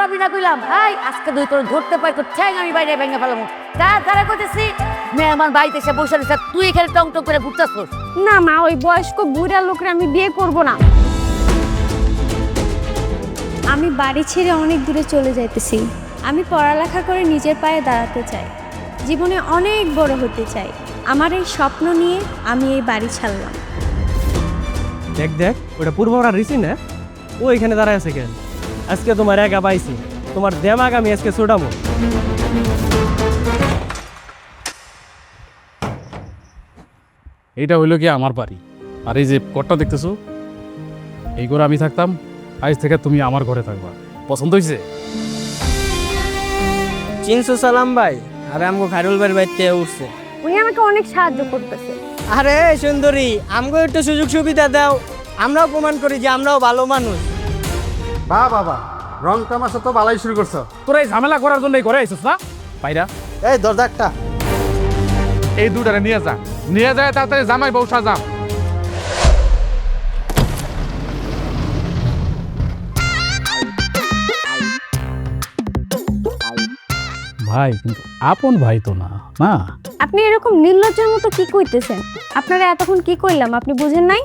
আমি না কইলাম হাই আজকে দুই তোর ধরতে পাই তো ঠ্যাং আমি বাইরে ভেঙে ফেলাম তারা কইতেছি মেহমান বাড়িতে এসে বসে রয়েছে তুই এখানে টং টং করে ঘুরতেছিস। না মা, ওই বয়স্ক বুড়া লোকরা আমি বিয়ে করব না। আমি বাড়ি ছেড়ে অনেক দূরে চলে যাইতেছি। আমি পড়ালেখা করে নিজের পায়ে দাঁড়াতে চাই, জীবনে অনেক বড় হতে চাই। আমার এই স্বপ্ন নিয়ে আমি এই বাড়ি ছাড়লাম। দেখ দেখ ওটা পূর্বরা রিসি না, ও এখানে দাঁড়ায় আছে কেন? আজকে তোমার একা পাইছি, তোমার দেমাগ আমি আজকে ছোটামো। এইটা হইলো কি আমার বাড়ি, আর এই যে ঘরটা দেখতেছো এই ঘরে আমি থাকতাম, আজ থেকে তুমি আমার ঘরে থাকবা। পছন্দ হয়েছে? চিনসু সালাম ভাই, আরে আমগো খাইরুল ভাইয়ের বাড়িতে উঠছে। উনি আমাকে অনেক সাহায্য করতেছে। আরে সুন্দরী, আমগো একটু সুযোগ সুবিধা দাও, আমরাও প্রমাণ করি যে আমরাও ভালো মানুষ। বা বাবা রং তামাশা তো ভালোই শুরু করছো। তোরা এই ঝামেলা করার জন্য ঘরে আইসিস না? পাইরা এই দরজা একটা এই দুটারে নিয়ে যায় তাড়াতাড়ি জামাই বউ সাজা। ভাই কিন্তু আপন ভাই তো না না। আপনি এরকম নির্লজ্জের মতো কি কইতেছেন? আপনারা এতক্ষণ কি কইলাম আপনি বুঝেন নাই?